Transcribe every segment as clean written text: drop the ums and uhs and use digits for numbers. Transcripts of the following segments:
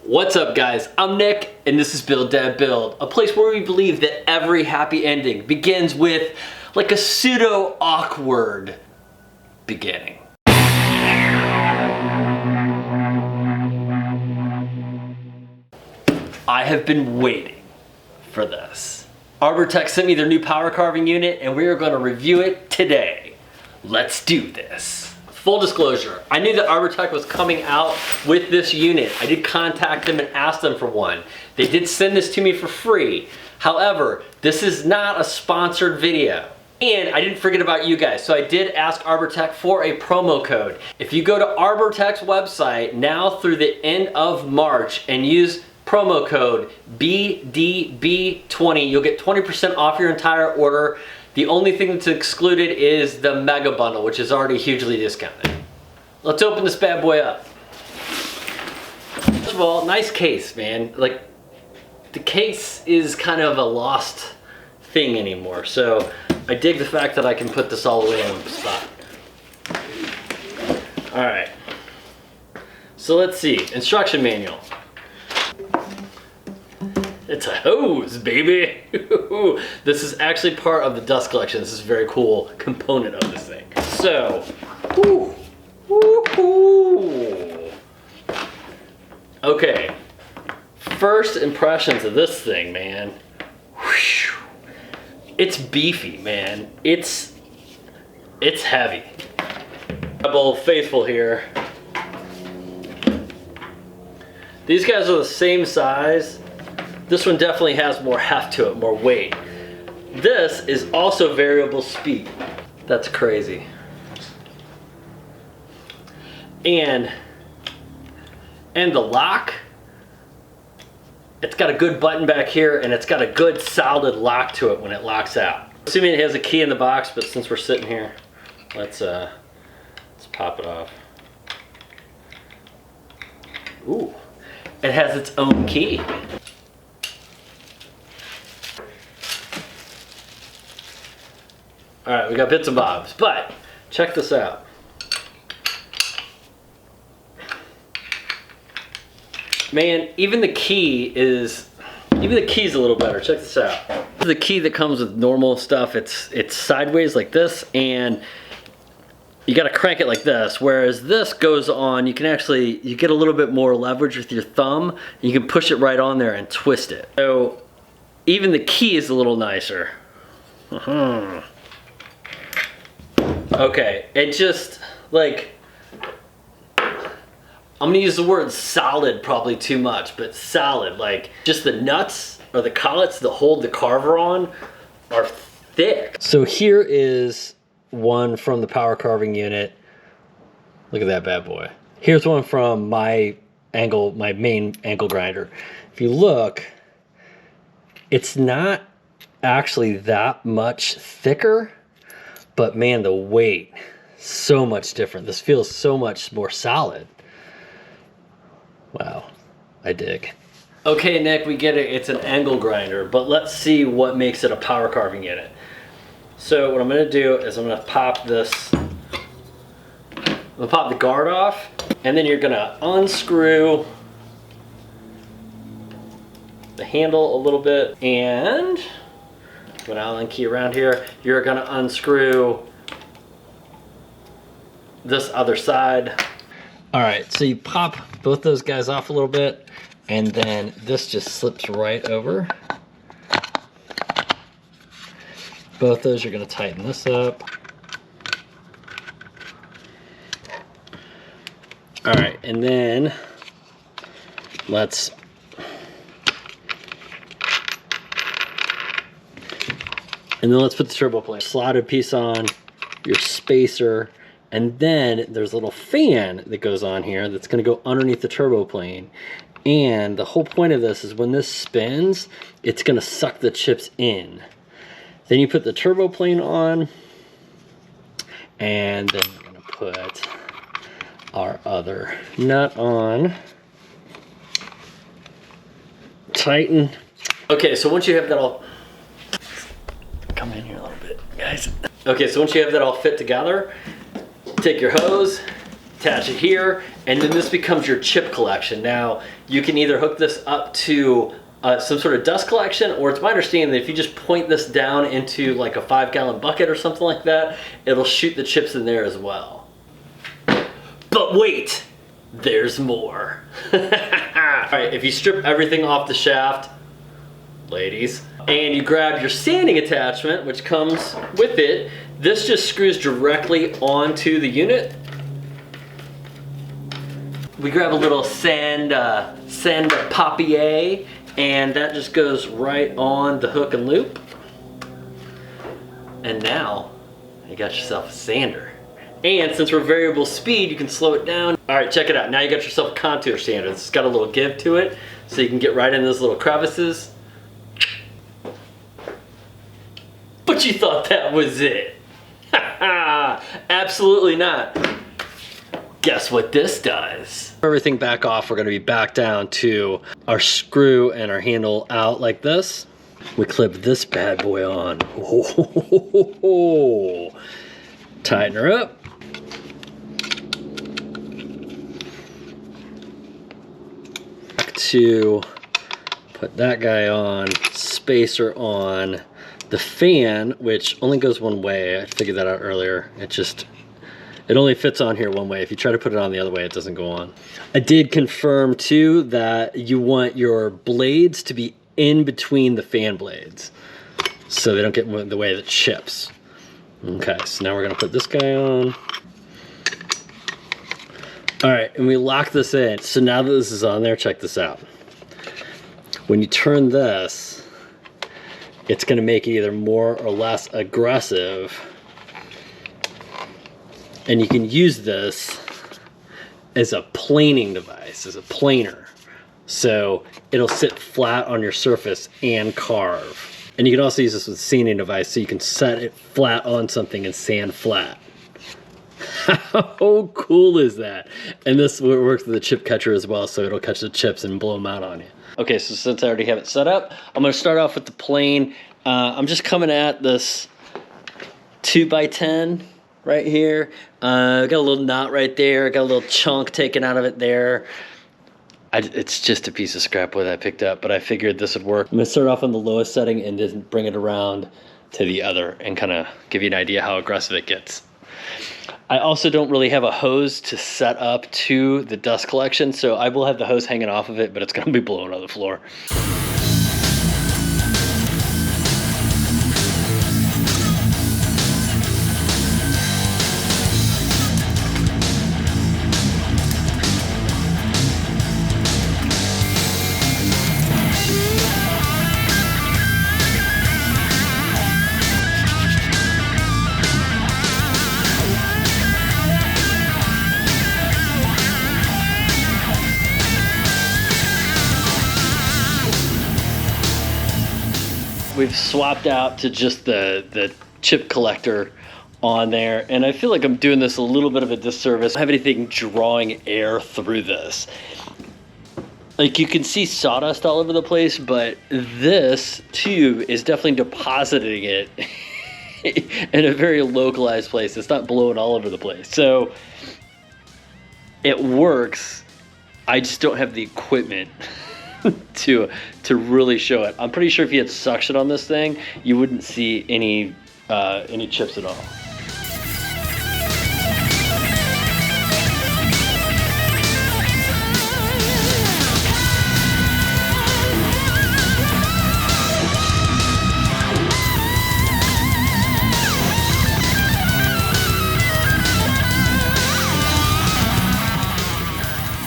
What's up guys, I'm Nick and this is Build Dad Build, a place where we believe that every happy ending begins with like a pseudo awkward beginning. I have been waiting for this. Arbortech sent me their new power carving unit and we are going to review it today. Let's do this. Full disclosure, I knew that Arbortech was coming out with this unit. I did contact them and ask them for one. They did send this to me for free. However, this is not a sponsored video. And I didn't forget about you guys, so I did ask Arbortech for a promo code. If you go to Arbortech's website now through the end of March and use promo code BDB20, you'll get 20% off your entire order. The only thing that's excluded is the mega bundle, which is already hugely discounted. Let's open this bad boy up. First of all, nice case, man. Like, the case is kind of a lost thing anymore. So I dig the fact that I can put this all away in one spot. All right. So let's see, instruction manual. It's a hose, baby. This is actually part of the dust collection. This is a very cool component of this thing. So, okay. First impressions of this thing, man. It's beefy, man. It's heavy. Old faithful here. These guys are the same size. This one definitely has more heft to it, more weight. This is also variable speed. That's crazy. And the lock, it's got a good button back here and it's got a good solid lock to it when it locks out. Assuming it has a key in the box, but since we're sitting here, let's pop it off. Ooh, it has its own key. All right, we got bits and bobs, but check this out. Man, even the key is a little better. Check this out. This is the key that comes with normal stuff. It's sideways like this, and you got to crank it like this. Whereas this goes on, you get a little bit more leverage with your thumb. And you can push it right on there and twist it. So even the key is a little nicer. Okay, it just, like, I'm gonna use the word solid probably too much, but solid, like, just the nuts or the collets that hold the carver on are thick. So here is one from the power carving unit. Look at that bad boy. Here's one from my main angle grinder. If you look, it's not actually that much thicker. But man, the weight, so much different. This feels so much more solid. Wow, I dig. Okay, Nick, we get it. It's an angle grinder, but let's see what makes it a power carving unit. So what I'm gonna do is I'm gonna pop this, I'm gonna pop the guard off, and then you're gonna unscrew the handle a little bit, and put an Allen key around here. You're gonna unscrew this other side. All right, so you pop both those guys off a little bit, and then this just slips right over. Both those, you're gonna tighten this up. All right, and then let's put the turbo plane. Slotted piece on, your spacer, and then there's a little fan that goes on here that's gonna go underneath the turbo plane. And the whole point of this is when this spins, it's gonna suck the chips in. Then you put the turbo plane on, and then we're gonna put our other nut on. Tighten. Okay, so once you have that all, come in here a little bit, guys. Okay, so once you have that all fit together, take your hose, attach it here, And then this becomes your chip collection. Now, you can either hook this up to some sort of dust collection, or it's my understanding that if you just point this down into like a 5-gallon bucket or something like that, it'll shoot the chips in there as well. But wait, there's more. All right, if you strip everything off the shaft, ladies, and you grab your sanding attachment, which comes with it, this just screws directly onto the unit. We grab a little sand papier, and that just goes right on the hook and loop. And now you got yourself a sander. And since we're variable speed, you can slow it down. All right, check it out. Now you got yourself a contour sander. It's got a little give to it, so you can get right in those little crevices. But you thought that was it. Absolutely not. Guess what this does? Everything back off, we're gonna be back down to our screw and our handle out like this. We clip this bad boy on. Oh, tighten her up. Back to put that guy on, spacer on. The fan, which only goes one way, I figured that out earlier. It only fits on here one way. If you try to put it on the other way, it doesn't go on. I did confirm too that you want your blades to be in between the fan blades so they don't get in the way of the chips. Okay, so now we're gonna put this guy on. All right, and we lock this in. So now that this is on there, check this out. When you turn this, it's gonna make it either more or less aggressive. And you can use this as a planing device, as a planer. So it'll sit flat on your surface and carve. And you can also use this with a sanding device, so you can set it flat on something and sand flat. How cool is that? And this works with the chip catcher as well, so it'll catch the chips and blow them out on you. Okay, so since I already have it set up, I'm gonna start off with the plane. I'm just coming at this 2x10 right here. Got a little knot right there. Got a little chunk taken out of it there. It's just a piece of scrap wood I picked up, but I figured this would work. I'm gonna start off on the lowest setting and just bring it around to the other and kind of give you an idea how aggressive it gets. I also don't really have a hose to set up to the dust collection, so I will have the hose hanging off of it, but it's gonna be blowing on the floor. We've swapped out to just the chip collector on there, and I feel like I'm doing this a little bit of a disservice. I don't have anything drawing air through this. Like, you can see sawdust all over the place, but this tube is definitely depositing it in a very localized place. It's not blowing all over the place. So it works. I just don't have the equipment to really show it. I'm pretty sure if you had suction on this thing, you wouldn't see any chips at all.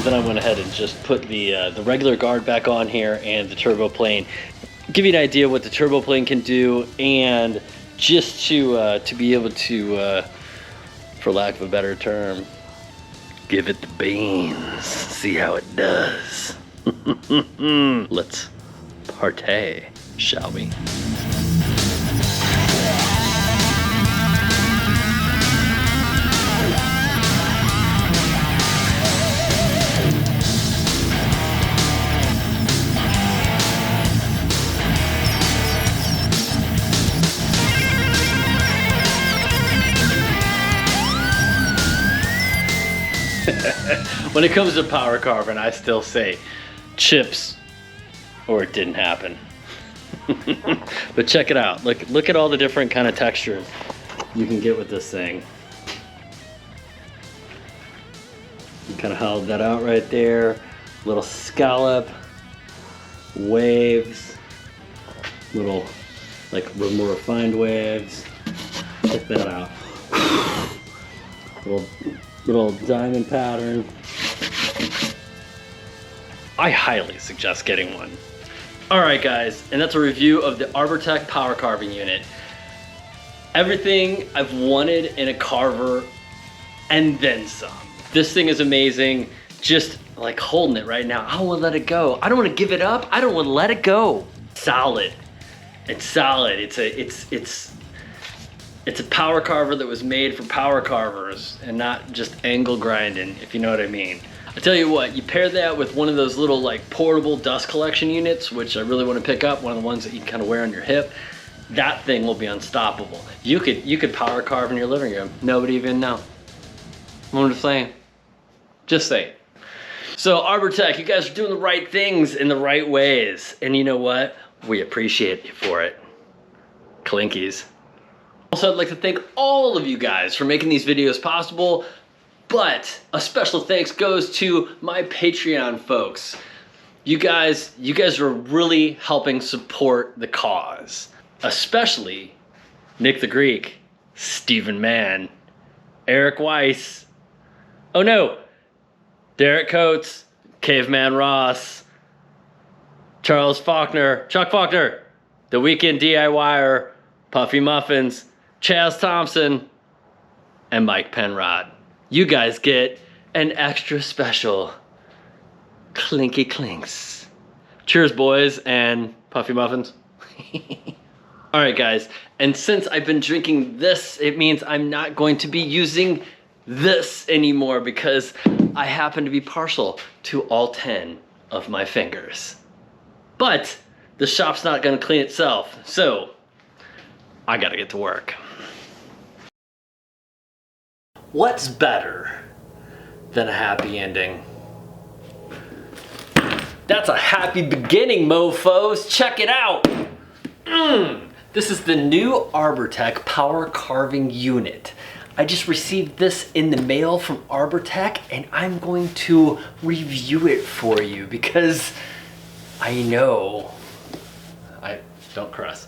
Then I went ahead and just put the regular guard back on here and the turbo plane. Give you an idea what the turbo plane can do, and just to be able to, for lack of a better term, give it the beans. See how it does. Let's partay, shall we? When it comes to power carving, I still say chips or it didn't happen. But check it out. Look at all the different kind of textures you can get with this thing. You kind of hollowed that out right there. Little scallop, waves, little like more refined waves. Check that out. Little diamond pattern. I highly suggest getting one. All right, guys, and that's a review of the Arbortech power carving unit. Everything I've wanted in a carver and then some. This thing is amazing. Just like holding it right now. I don't want to let it go. I don't want to give it up. I don't want to let it go. Solid. It's solid. It's a power carver that was made for power carvers and not just angle grinding, if you know what I mean. I tell you what, you pair that with one of those little like portable dust collection units, which I really want to pick up, one of the ones that you can kind of wear on your hip. That thing will be unstoppable. You could power carve in your living room. Nobody even know. I'm just saying. Just saying. So Arbortech, you guys are doing the right things in the right ways. And you know what? We appreciate you for it. Clinkies. Also, I'd like to thank all of you guys for making these videos possible, but a special thanks goes to my Patreon folks. You guys are really helping support the cause, especially Nick the Greek, Stephen Mann, Eric Weiss, oh no, Derek Coates, Caveman Ross, Charles Faulkner, Chuck Faulkner, The Weekend DIYer, Puffy Muffins, Chaz Thompson, and Mike Penrod. You guys get an extra special clinky clinks. Cheers, boys and Puffy Muffins. All right, guys, and since I've been drinking this, it means I'm not going to be using this anymore because I happen to be partial to all 10 of my fingers. But the shop's not gonna clean itself, so I gotta get to work. What's better than a happy ending? That's a happy beginning, mofos. Check it out. This is the new Arbortech power carving unit. I just received this in the mail from Arbortech and I'm going to review it for you because I know I don't cuss.